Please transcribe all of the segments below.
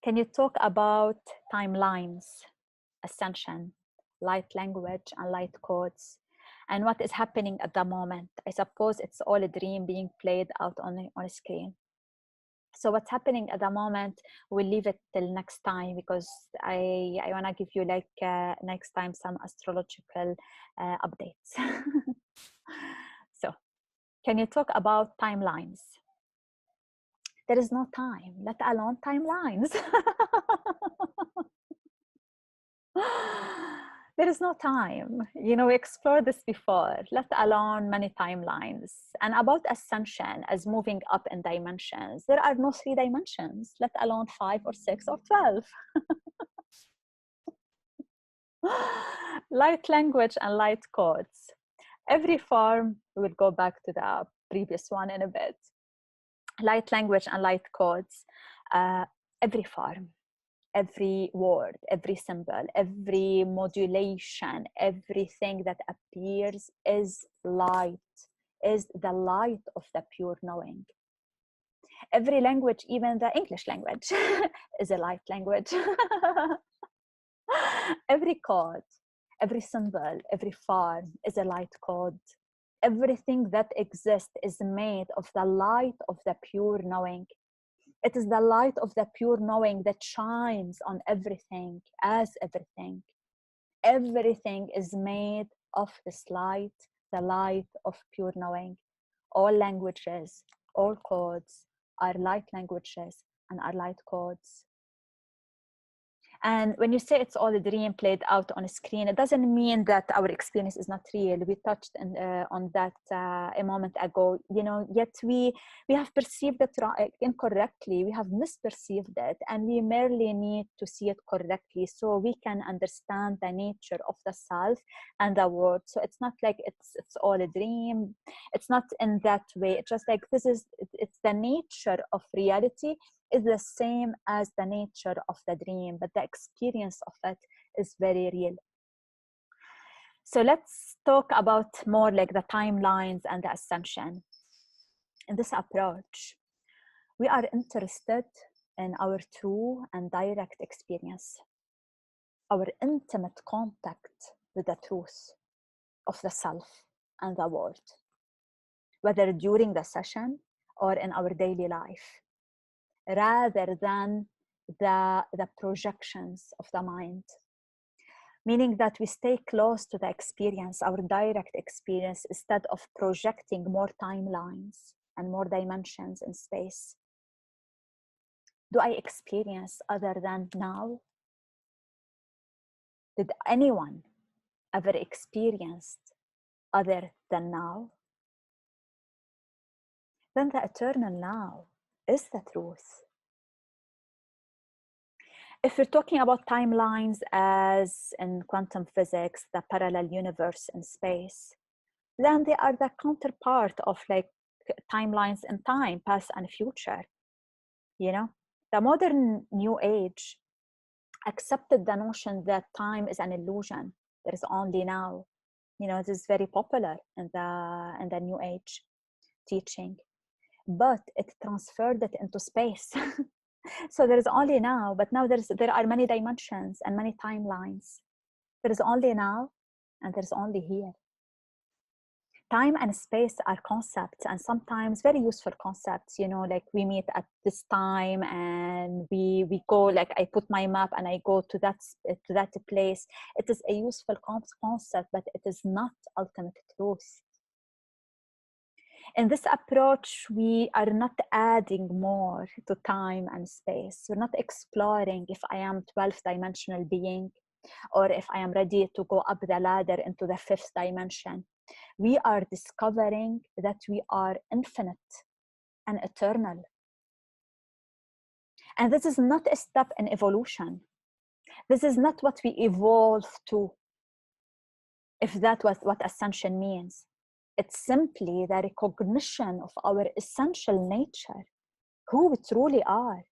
Can you talk about timelines, ascension, light language, and light codes, and what is happening at the moment? I suppose it's all a dream being played out on a screen. So what's happening at the moment, we'll leave it till next time, because I want to give you like next time some astrological updates. So can you talk about timelines? There is no time, let alone timelines. There is no time. You know, we explored this before, let alone many timelines. And about ascension as moving up in dimensions, there are no 3 dimensions, let alone 5 or 6 or 12. Light language and light codes. Every form, we'll go back to the previous one in a bit. Light language and light codes, every form, every word, every symbol, every modulation, everything that appears is light, is the light of the pure knowing. Every language, even the English language, is a light language. Every code, every symbol, every form is a light code. Everything that exists is made of the light of the pure knowing. It is the light of the pure knowing that shines on everything, as everything. Everything is made of this light, the light of pure knowing. All languages, all codes are light languages and are light codes. And when you say it's all a dream played out on a screen, it doesn't mean that our experience is not real. We touched on that a moment ago, you know, yet we have perceived it incorrectly. We have misperceived it, and we merely need to see it correctly so we can understand the nature of the self and the world. So it's not like it's all a dream. It's not in that way. It's just like it's the nature of reality is the same as the nature of the dream, but the experience of it is very real. So let's talk about more like the timelines and the ascension. In this approach, we are interested in our true and direct experience, our intimate contact with the truth of the self and the world, whether during the session or in our daily life, rather than the projections of the mind. Meaning that we stay close to the experience, our direct experience, instead of projecting more timelines and more dimensions in space. Do I experience other than now? Did anyone ever experience other than now? Then the eternal now is the truth. If we're talking about timelines as in quantum physics, the parallel universe in space, then they are the counterpart of like timelines in time, past and future. You know, the modern new age accepted the notion that time is an illusion. There is only now. You know, this is very popular in the new age teaching, but it transferred it into space. So there is only now, but now there are many dimensions and many timelines. There is only now, and there's only here. Time and space are concepts, and sometimes very useful concepts. You know, like we meet at this time, and we go. Like I put my map and I go to that place. It is a useful concept, but it is not ultimate truth. In this approach, we are not adding more to time and space. We're not exploring if I am 12th dimensional being, or if I am ready to go up the ladder into the 5th dimension. We are discovering that we are infinite and eternal. And this is not a step in evolution. This is not what we evolve to, if that was what ascension means. It's simply the recognition of our essential nature, who we truly are.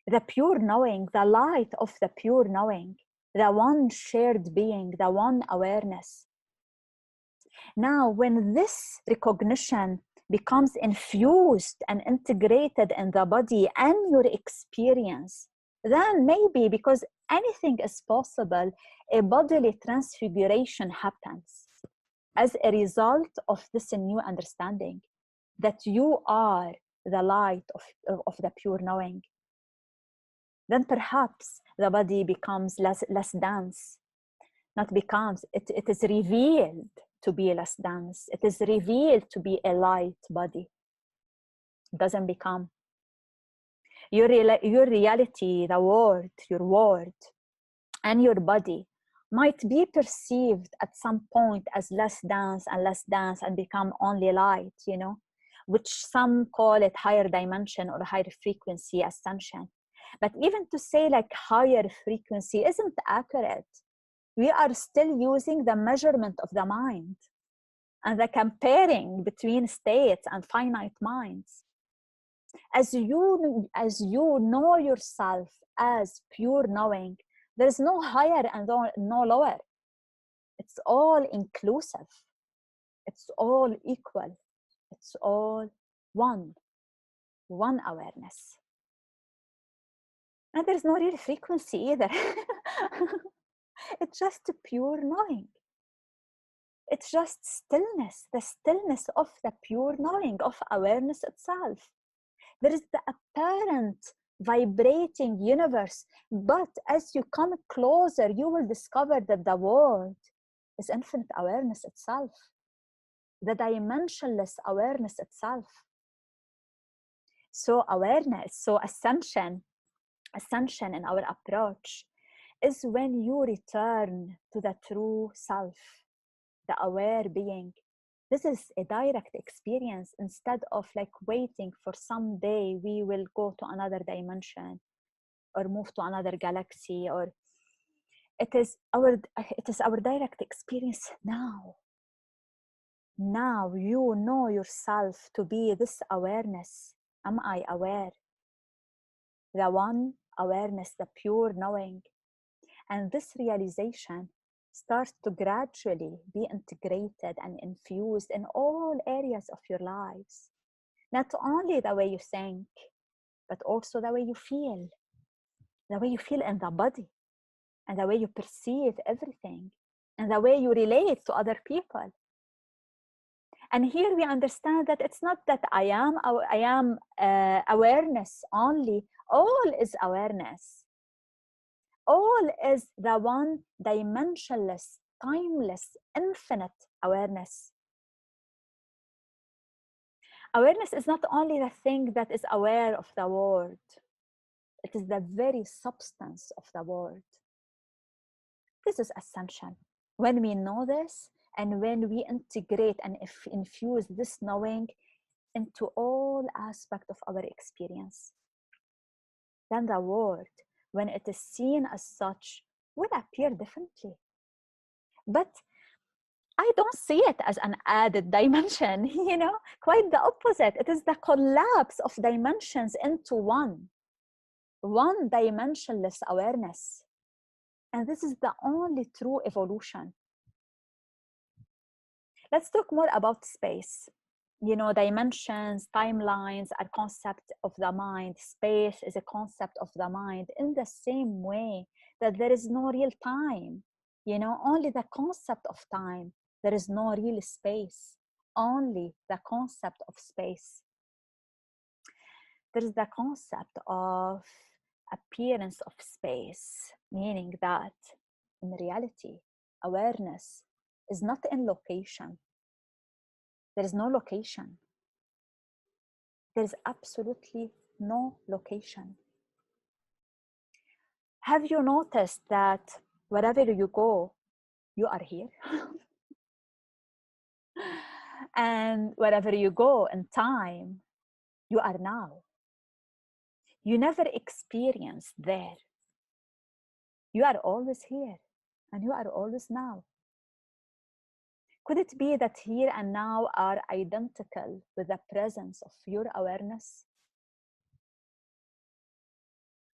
The pure knowing, the light of the pure knowing, the one shared being, the one awareness. Now, when this recognition becomes infused and integrated in the body and your experience, then maybe, because anything is possible, a bodily transfiguration happens as a result of this new understanding that you are the light of the pure knowing. Then perhaps the body becomes less dense. Not becomes, it is revealed to be less dense. It is revealed to be a light body. It doesn't become. Your reality, the world, your word, and your body might be perceived at some point as less dense and become only light, you know, which some call it higher dimension or higher frequency ascension. But even to say like higher frequency isn't accurate. We are still using the measurement of the mind and the comparing between states and finite minds. As you know yourself as pure knowing, there is no higher and no lower. It's all inclusive. It's all equal. It's all one awareness. And there's no real frequency either. It's just pure knowing. It's just stillness, the stillness of the pure knowing, of awareness itself. There is the apparent vibrating universe, but as you come closer, you will discover that the world is infinite awareness itself, the dimensionless awareness itself. So awareness, so ascension in our approach is when you return to the true self, the aware being. This is a direct experience instead of like waiting for someday we will go to another dimension or move to another galaxy, or it is our direct experience now. Now you know yourself to be this awareness. Am I aware? The one awareness, the pure knowing. And this realization starts to gradually be integrated and infused in all areas of your lives. Not only the way you think, but also the way you feel in the body, and the way you perceive everything, and the way you relate to other people. And here we understand that it's not that I am awareness only. All is awareness. All is the one dimensionless, timeless, infinite awareness. Awareness is not only the thing that is aware of the world. It is the very substance of the world. This is ascension. When we know this, and when we integrate and infuse this knowing into all aspects of our experience, then the world, when it is seen as such, will appear differently. But I don't see it as an added dimension, you know, quite the opposite. It is the collapse of dimensions into one dimensionless awareness. And this is the only true evolution. Let's talk more about space. You know, dimensions, timelines are concepts of the mind. Space is a concept of the mind, in the same way that there is no real time. You know, only the concept of time. There is no real space, only the concept of space. There is the concept of appearance of space, meaning that in reality, awareness is not in location. There is no location. There is absolutely no location. Have you noticed that wherever you go, you are here? And wherever you go in time, you are now. You never experience there. You are always here, and you are always now. Could it be that here and now are identical with the presence of your awareness?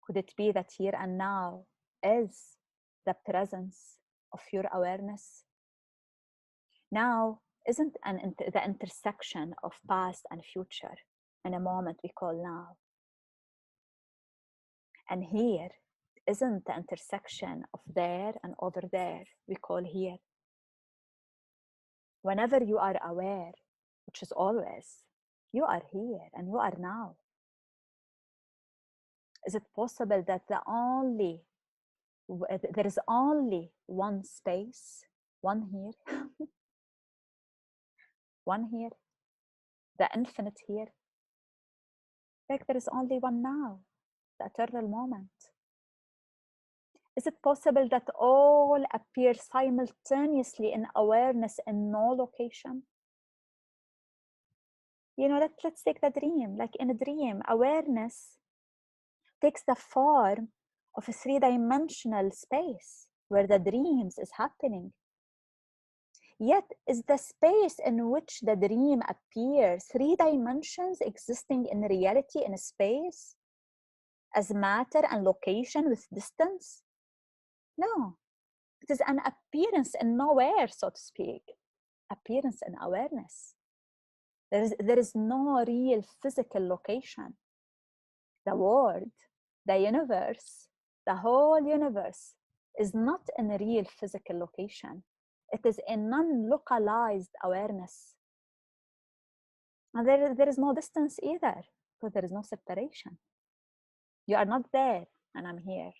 Could it be that here and now is the presence of your awareness? Now, isn't the intersection of past and future in a moment we call now. And here isn't the intersection of there and over there we call here. Whenever you are aware, which is always, you are here and you are now. Is it possible that there is only one space, one here, one here, the infinite here? Like there is only one now, the eternal moment. Is it possible that all appear simultaneously in awareness in no location? You know, let's take the dream. Like in a dream, awareness takes the form of a three-dimensional space where the dreams is happening. Yet is the space in which the dream appears 3 dimensions existing in reality in space as matter and location with distance? No, it is an appearance in nowhere, so to speak. Appearance in awareness. There is no real physical location. The world, the universe, the whole universe is not in a real physical location. It is a non-localized awareness. And there is no distance either, because there is no separation. You are not there, and I'm here.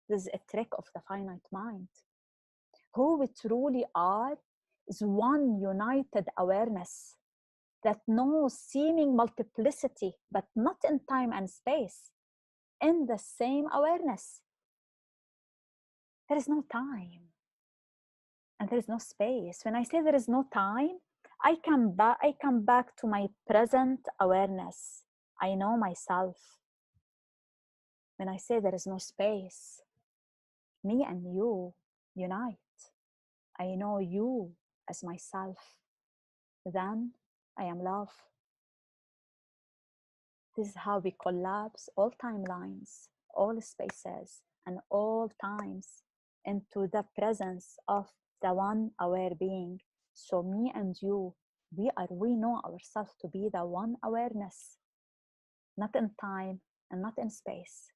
This is a trick of the finite mind. Who we truly are is one united awareness that knows seeming multiplicity, but not in time and space, in the same awareness. There is no time, and there is no space. When I say there is no time, I come back to my present awareness. I know myself. When I say there is no space, me and you unite. I know you as myself. Then I am love. This is how we collapse all timelines, all spaces, and all times into the presence of the one aware being. So me and you, we know ourselves to be the one awareness, not in time and not in space.